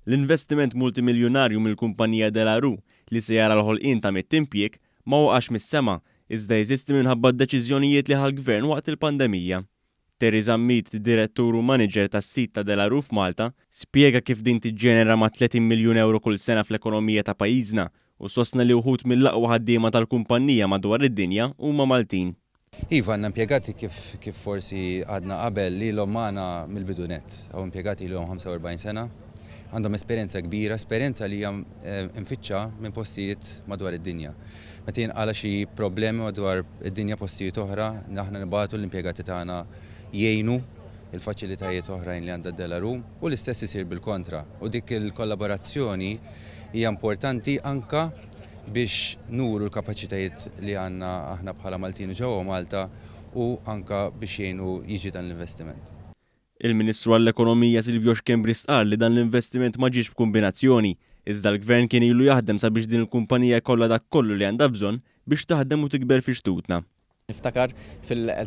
L-investiment multimiljonarju mill-kumpanija Delaru li se jara l-ħolqien ta' mit-impjieg ma waqax mis-sema iżda jeżisti minħabba d-deċiżjonijiet li ħall-Gvern waqt il-pandemija. Teresa Mead, direttur u manager tas-sit ta' Delaru f'Malta, spjega kif din tiġġenera ma' 30 miljun euro kull sena fl-ekonomija ta' pajjiżna u sostna li wħud mill-aqwa ħaddiema tal-kumpanija madwar id-dinja huma Maltin. Iva, għandna impjegati kif forsi għadna qabel li l-hom magħna mill-bidunet, għaw impjegati li l-hom 45 sena, għandhom esperjenza kbira, esperjenza li hija infittxa minn postijiet madwar id-dinja. Meta jinqala xi problemi madwar id-dinja postijiet oħra, aħna nibagħtu l-impjegati tagħna jgħinu il-faċilitajiet oħrajn li għandha Delaru u l-istess isir bil-kontra. U dik il-kollaborazzjoni hija importanti anka biex nuru l-kapaċitajiet li għandna aħna bħala Maltin ġewwa Malta u anka biex jgħinu jiġi dan l-investiment. Il-Ministru għall-Ekonomija Silvio Xkembris qal li dan l-investiment ma ġiex b'kombinazzjoni, iżda l-Gvern kien ilu jaħdem sabiex din il-kumpanija jkollha dak kollu li għandha bżonn biex taħdem u tikber fi xtutna. Niftakar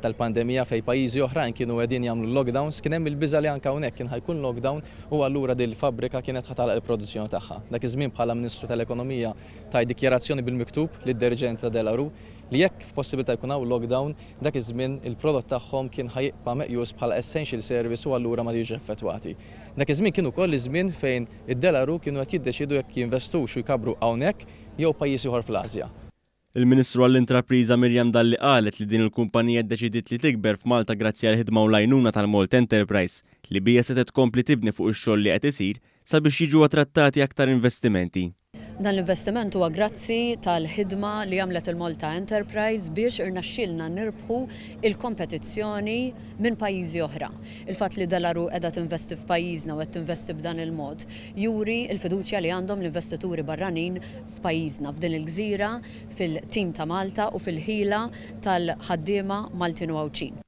tal-pandemija fej pajjiżi oħrajn kienu qegħdin jagħmlu lockdowns, kien hemm il-biża li anke hawnhekk kien ħajkun lockdown u allura din il-fabbrika kienet ħatalaq il-produzzjoni tagħha. Dak iż-żmien bħala Ministru tal-Ekonomija ta' dikjarazzjoni bil-miktub lid-dirigenti ta' Delaru li jekk f'possibilità jkun hawn lockdown dak iż-żmien il-prodott tagħhom kien ħajibqa' meqjus bħala essential service u allura ma jiġux effettwati. Dak iż-żmien kienu wkoll iż-żmien fejn id-Delaru kienu qed jiddeċiedu jekk jinvestux u jkabru hawnhekk jew pajjiż ieħor fl-Asja. Il-Ministru għall-Intrapriża Mirjam Dalli qalet li din il-kumpanija ddeċidiet li tikber f'Malta grazzi għal ħidma u l-għajnuna tal-Malt Enterprise li bija se tkompli tibni fuq ix-xogħol li qed isir sabiex jiġu attrattati aktar investimenti. Dan l-investiment huwa grazzi tal-ħidma li għamlet il-Malta Enterprise biex irnaxxilna nirbħu il-kompetizzjoni minn pajjiżi oħra. Il-fatt li Delaru qiegħda tinvesti f'pajjiżna u qed tinvesti b'dan il-mod juri l-fiduċja li għandhom l-investituri barranin f'pajjiżna f'din il-gżira, fil-tim ta' Malta u fil-ħila tal-ħaddiema Maltin u Għawċin.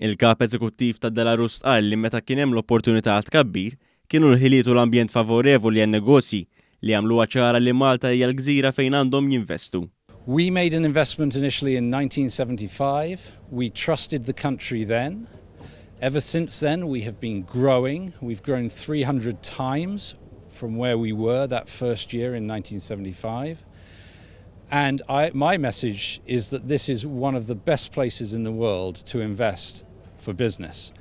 Il-kap eżekuttiv ta' Delaru qal li meta kien hemm l-opportunità għal tkabbir kienu l-ħiliet u l-ambjent favorevoli għan-negozji li għamlu ċara li Malta hija l-gżira fejn għandhom jinvestu. We made an investment initially in 1975. We trusted the country then. Ever since then we have been growing. We've grown 300 times from where we were that first year in 1975. And my message is that this is one of the best places in the world to invest for business.